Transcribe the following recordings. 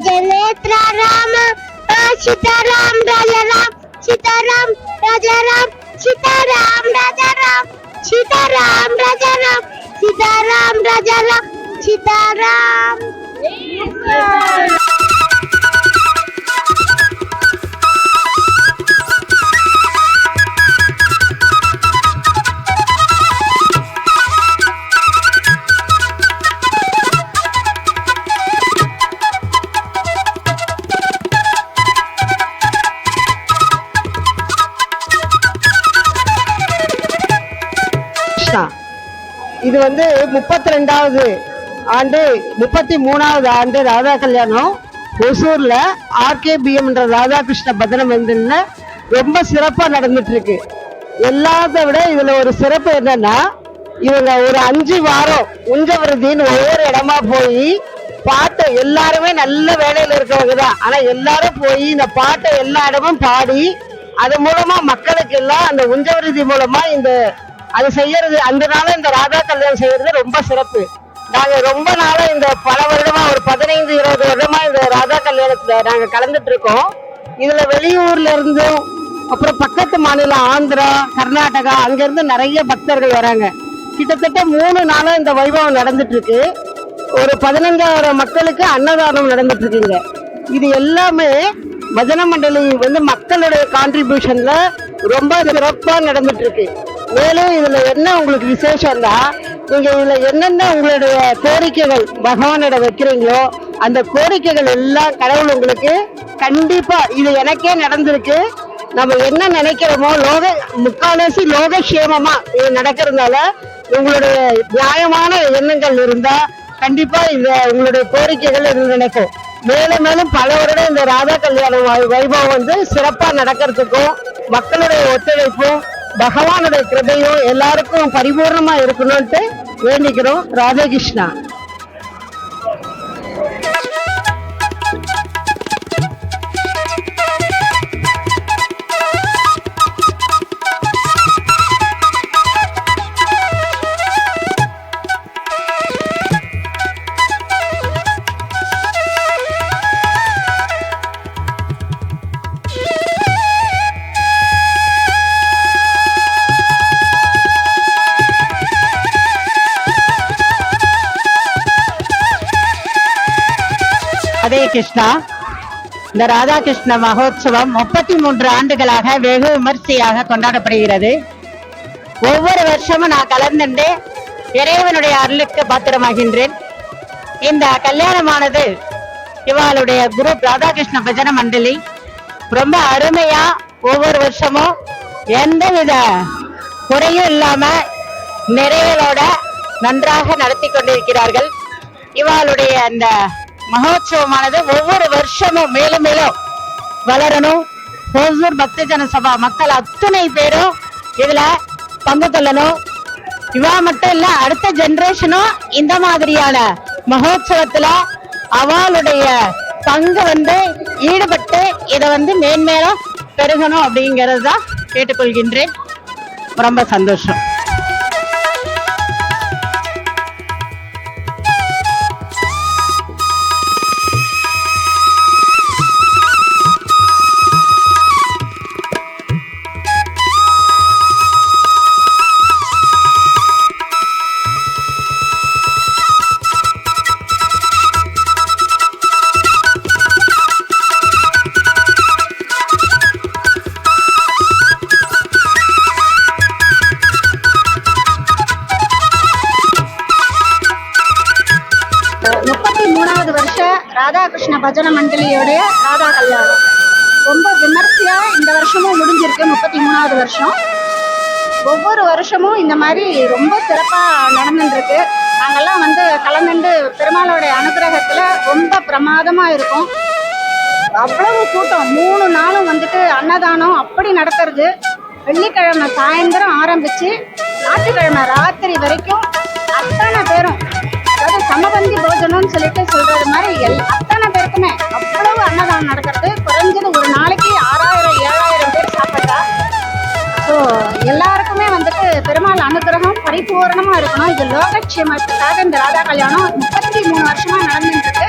गजनेत्रा राम सीताराम राजा राम सीताराम राजा राम सीताराम राजा राम सीताराम राजा राम सीताराम राजा राम सीताराम இது வந்து 32வது ஆண்டு 33வது ஆண்டு ராதா கல்யாணம் ஒசூர்ல RKBM ராதாகிருஷ்ண பஜனை மந்திரில ரொம்ப சிறப்பா நடந்துட்டு இருக்கு. எல்லாத்த விட இதுல ஒரு சிறப்பு என்னன்னா, இவங்க ஒரு 5 வாரம் உஞ்சவருதின்னு ஒவ்வொரு இடமா போய் பாட்டை, எல்லாருமே நல்ல வேலையில இருக்கவங்க தான், ஆனா எல்லாரும் போய் இந்த பாட்டை எல்லா இடமும் பாடி அது மூலமா மக்களுக்கு எல்லாம் அந்த உஞ்சவருதி மூலமா இந்த அது செய்யறது, அந்த நாள இந்த ராதா கல்யாணம் செய்யறது ரொம்ப சிறப்பு. நாங்க ரொம்ப நாளா இந்த பல வருடமா ஒரு 15-20 வருடமா இந்த ராதா கல்யாணத்துல நாங்க கலந்துட்டு இருக்கோம். இதுல வெளியூர்ல இருந்தும் அப்புறம் பக்கத்து மாநிலம் ஆந்திரா, கர்நாடகா, அங்க இருந்து நிறைய பக்தர்கள் வராங்க. கிட்டத்தட்ட 3 நாளா இந்த வைபவம் நடந்துட்டு இருக்கு. ஒரு 15,000 மக்களுக்கு அன்னதானம் நடந்துட்டு இருக்குங்க. இது எல்லாமே பஜனை மண்டலி வந்து மக்களுடைய கான்ட்ரிபியூஷன்ல ரொம்ப சிறப்பா நடந்துட்டு இருக்கு. மேலும் இதுல என்ன உங்களுக்கு விசேஷம் தான், நீங்க இதுல என்னென்ன உங்களுடைய கோரிக்கைகள் பகவானிடம் வைக்கிறீங்களோ அந்த கோரிக்கைகள் எல்லாம் கடவுள் உங்களுக்கு கண்டிப்பா, இது எனக்கே நடந்திருக்கு. நம்ம என்ன நினைக்கிறோமோ முக்கால்வாசி லோகக்ஷேமமா இது நடக்கிறதுனால உங்களுடைய நியாயமான எண்ணங்கள் இருந்தா கண்டிப்பா இந்த உங்களுடைய கோரிக்கைகள் இது நினைக்கும். மேலும் மேலும் பல வருடம் இந்த ராதா கல்யாணம் வைபவம் வந்து சிறப்பா நடக்கிறதுக்கும் மக்களுடைய ஒத்துழைப்பும் பகவானுடைய கிருபையும் எல்லாருக்கும் பரிபூர்ணமா இருக்கணும்ட்டு வேண்டிக்கிறோம். ராதே கிருஷ்ணா. ஹரே கிருஷ்ணா. இந்த ராதாகிருஷ்ண மகோத்சவம் 33 ஆண்டுகளாக வெகு விமர்சையாக கொண்டாடப்படுகிறது. ஒவ்வொரு வருஷமும் நான் கலந்துண்டு இறைவனுடைய அருளுக்கு பாத்திரமாகின்றேன். இந்த கல்யாணமானது இவளுடைய குரு ராதாகிருஷ்ண பஜனை மண்டலி ரொம்ப அருமையா ஒவ்வொரு வருஷமும் எந்தவித குறையும் இல்லாம நிறைகளோட நன்றாக நடத்தி கொண்டிருக்கிறார்கள். இவளுடைய அந்த மகோத்சவமானது ஒவ்வொரு வருஷமும் மேலும் மேலும் வளரணும். ஒசூர் பக்த ஜன சபா மக்கள் அத்தனை பேரும் இதுல பங்கு கொள்ளணும். இவா மட்டும் இல்ல, அடுத்த ஜெனரேஷனும் இந்த மாதிரியான மகோத்சவத்துல அவளுடைய பங்கு வந்து ஈடுபட்டு இதை வந்து மேன்மேலும் பெருகணும் அப்படிங்கிறது தான் கேட்டுக்கொள்கின்றேன். ரொம்ப சந்தோஷம். ராதாகிருஷ்ண பஜனை மண்டலியோடைய ராதா கல்யாணம் ரொம்ப விமர்சையா இந்த வருஷமும் முடிஞ்சிருக்கு. 33வது வருஷம். ஒவ்வொரு வருஷமும் இந்த மாதிரி ரொம்ப சிறப்பா நடந்துருக்கு. நாங்கெல்லாம் வந்து கலந்துண்டு பெருமாளுடைய அனுகிரகத்துல ரொம்ப பிரமாதமா இருக்கும். அவ்வளவு கூட்டம் 3 நாளும் வந்துட்டு அன்னதானம் அப்படி நடத்துறது. வெள்ளிக்கிழமை சாயந்தரம் ஆரம்பிச்சு ஞாயிற்றுக்கிழமை ராத்திரி வரைக்கும் அத்தனை பேரும், அதாவது சமபந்தி போஜனம்னு சொல்லிட்டு சொல்றது மாதிரி அத்தனை பேருக்குமே அவ்வளவு அன்னதானம் நடக்கிறது. குறைஞ்சது ஒரு நாளைக்கு 6000-7000 பேர் சாப்பிட்டா. ஸோ எல்லாருக்குமே வந்துட்டு பெருமாள் அனுகிரகம் பரிபூர்ணமா இருக்கணும். இது லோகக்ஷேமத்துக்காக இந்த ராதா கல்யாணம் 33 வருஷமா நடந்துட்டு இருக்கு.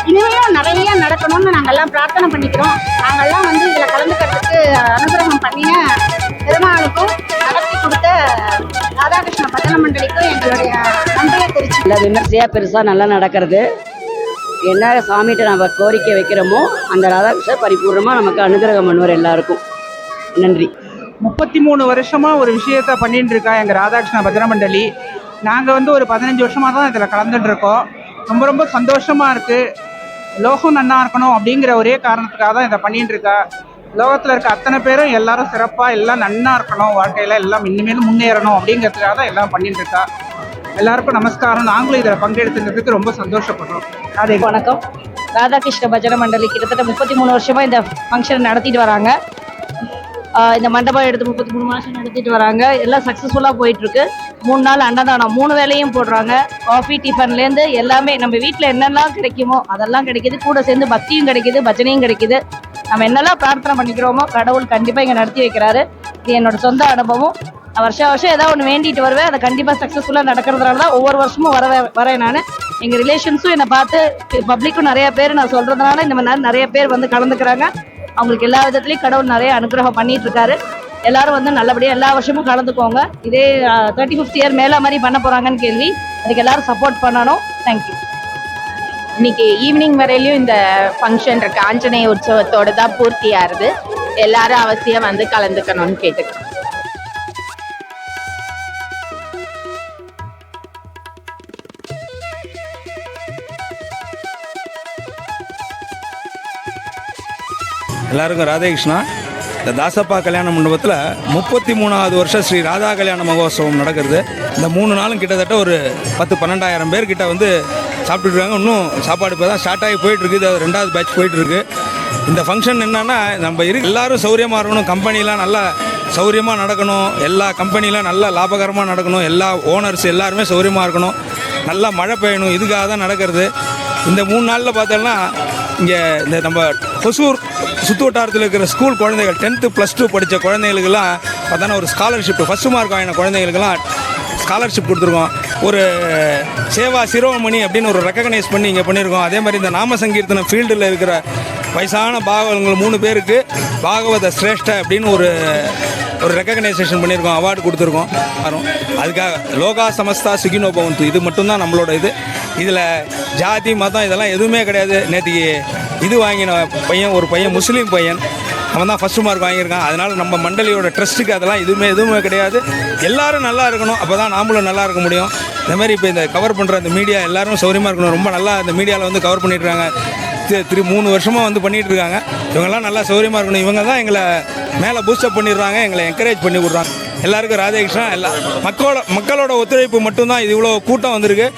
இனிமேலும் நிறைய நடக்கணும்னு நாங்கெல்லாம் பிரார்த்தனை பண்ணிக்கிறோம். நாங்கெல்லாம் வந்து இதில் கலந்துக்கிறதுக்கு அனுகிரகம் பண்ணின பெருமாளுக்கும் நடத்தி கொடுத்த ராதாகிருஷ்ண பஜன மண்டலிக்கும் எங்களுடைய நன்றியை தெரிவிச்சு நல்லா விமர்சையாக பெருசாக நல்லா நடக்கிறது. என்ன சாமிகிட்ட நம்ம கோரிக்கை வைக்கிறோமோ அந்த ராதாகிருஷ்ணர் பரிபூர்ணமாக நமக்கு அனுகிரகம் பண்ணுவார் எல்லாருக்கும். நன்றி. 33 வருஷமா ஒரு விஷயத்த பண்ணிட்டு இருக்கா எங்கள் ராதாகிருஷ்ண பஜன மண்டலி. நாங்கள் வந்து ஒரு 15 வருஷமாக தான் இதில் கலந்துட்டு இருக்கோம். ரொம்ப ரொம்ப சந்தோஷமாக இருக்குது. லோகம் நன்னா இருக்கணும் அப்படிங்கிற ஒரே காரணத்துக்காக தான் இதை பண்ணிட்டு இருக்கா. லோகத்தில் இருக்க அத்தனை பேரும் எல்லாரும் சிறப்பாக எல்லாம் நன்னா இருக்கணும், வாழ்க்கையில் எல்லாம் இனிமேலும் முன்னேறணும் அப்படிங்கிறதுக்காக தான் எல்லாம் பண்ணிட்டு இருக்கா. எல்லாருக்கும் நமஸ்காரம். நாங்களும் இதில் பங்கெடுத்துக்கிறதுக்கு ரொம்ப சந்தோஷப்படுறோம். அதே வணக்கம். ராதாகிருஷ்ண பஜன மண்டலி கிட்டத்தட்ட 33 வருஷமா இந்த ஃபங்க்ஷன் நடத்திட்டு வராங்க. இந்த மண்டபம் எடுத்து 33 மாதம் நடத்திட்டு வராங்க. எல்லாம் சக்ஸஸ்ஃபுல்லாக போயிட்டுருக்கு. 3 நாள் அன்னதானம் 3 வேளையும் போடுறாங்க. காஃபி டிஃபன்லேருந்து எல்லாமே நம்ம வீட்டில் என்னெல்லாம் கிடைக்குமோ அதெல்லாம் கிடைக்கிது. கூட சேர்ந்து பக்தியும் கிடைக்கிது, பஜனையும் கிடைக்கிது. நம்ம என்னெல்லாம் பிரார்த்தனை பண்ணிக்கிறோமோ கடவுள் கண்டிப்பாக இங்கே நடத்தி வைக்கிறாரு. இது என்னோட சொந்த அனுபவம். நான் வருஷம் ஏதாவது ஒன்று வேண்டிட்டு வருவேன். அதை கண்டிப்பாக சக்ஸஸ்ஃபுல்லாக நடக்கிறதுனால தான் ஒவ்வொரு வருஷமும் வரேன் நான். எங்கள் ரிலேஷன்ஸும் என்னை பார்த்து பப்ளிக்கும் நிறைய பேர் நான் சொல்கிறதுனால இந்த மாதிரி நிறைய பேர் வந்து கலந்துக்கிறாங்க. அவங்களுக்கு எல்லா விதத்துலையும் கடவுள் நிறைய அனுகிரகம் பண்ணிட்டு இருக்காரு. எல்லாரும் வந்து நல்லபடியாக எல்லா வருஷமும் கலந்துக்கோங்க. இதே 35th இயர் மேலே மாதிரி பண்ண போகிறாங்கன்னு கேள்வி. அதுக்கு எல்லாரும் சப்போர்ட் பண்ணணும். தேங்க்யூ. இன்னைக்கு ஈவினிங் வரையிலும் இந்த ஃபங்க்ஷன் இருக்கு. ஆஞ்சநேய உற்சவத்தோட தான் பூர்த்தி ஆறுது. எல்லாரும் அவசியம் வந்து கலந்துக்கணும்னு கேட்டுக்கிறோம். எல்லாருக்கும் ராதாகிருஷ்ணா. இந்த தாசப்பா கல்யாண மண்டபத்தில் 33வது வருஷம் ஸ்ரீ ராதா கல்யாண மகோத்சவம் நடக்கிறது. இந்த 3 நாளும் கிட்டத்தட்ட ஒரு 10-12ஆயிரம் பேர் கிட்ட வந்து சாப்பிட்டுருக்காங்க. இன்னும் சாப்பாடு இப்போ தான் ஸ்டார்ட் ஆகி போயிட்டுருக்கு. இது 2வது பேட்ச் போயிட்டுருக்கு. இந்த ஃபங்க்ஷன் என்னன்னா நம்ம எல்லாரும் சௌரியமாக இருக்கணும், கம்பெனிலாம் நல்லா சௌரியமாக நடக்கணும், எல்லா கம்பெனிலாம் நல்லா லாபகரமாக நடக்கணும், எல்லா ஓனர்ஸ் எல்லாருமே சௌரியமாக இருக்கணும், நல்லா மழை பெய்யணும். இதுக்காக தான் நடக்கிறது. இந்த 3 நாளில் பார்த்தோம்னா இங்கே இந்த நம்ம ஹொசூர் சுற்று வட்டாரத்தில் இருக்கிற ஸ்கூல் குழந்தைகள் 10th +2 படித்த குழந்தைகளுக்கெல்லாம் பார்த்தோன்னா ஒரு ஸ்காலர்ஷிப் ஃபஸ்ட்டு மார்க் வாங்கின குழந்தைகளுக்கெல்லாம் ஸ்காலர்ஷிப் கொடுத்துருக்கோம். ஒரு சேவா சிரோமணி அப்படின்னு ஒரு ரெக்கக்னைஸ் பண்ணி இங்கே பண்ணியிருக்கோம். அதே மாதிரி இந்த நாம சங்கீர்த்தனம் ஃபீல்டில் இருக்கிற வயசான பாகவதங்கள் 3 பேருக்கு பாகவத சிரேஷ்ட அப்படின்னு ஒரு ரெக்கக்னைசேஷன் பண்ணியிருக்கோம், அவார்டு கொடுத்துருக்கோம். வரும் அதுக்காக லோகா சமஸ்தா சுகினோ பவந்து. இது மட்டும்தான் நம்மளோட இது. இதில் ஜாதி மதம் இதெல்லாம் எதுவுமே கிடையாது. நேற்றுக்கு இது வாங்கின பையன் ஒரு பையன் முஸ்லீம் பையன், அவன் தான் ஃபஸ்ட்டு மார்க் வாங்கியிருக்கான். அதனால் நம்ம மண்டலியோட ட்ரஸ்ட்டுக்கு அதெல்லாம் எதுவுமே கிடையாது. எல்லோரும் நல்லா இருக்கணும், அப்போ தான் நாமளும் நல்லா இருக்க முடியும். இந்தமாதிரி இப்போ இந்த கவர் பண்ணுற இந்த மீடியா எல்லோரும் சௌரியமாக இருக்கணும். ரொம்ப நல்லா இந்த மீடியாவில் வந்து கவர் பண்ணிட்டுருக்காங்க. 3 வருஷமாக வந்து பண்ணிகிட்டு இருக்காங்க. இவங்கெல்லாம் நல்லா சௌரியமாக இருக்கணும். இவங்க தான் எங்களை மேலே பூஸ்டப் பண்ணிடுறாங்க, எங்களை என்கரேஜ் பண்ணி விட்றாங்க. எல்லாருக்கும் ராதாகிருஷ்ணா. மக்களோட ஒத்துழைப்பு மட்டும்தான் இது இவ்வளோ கூட்டம் வந்திருக்கு.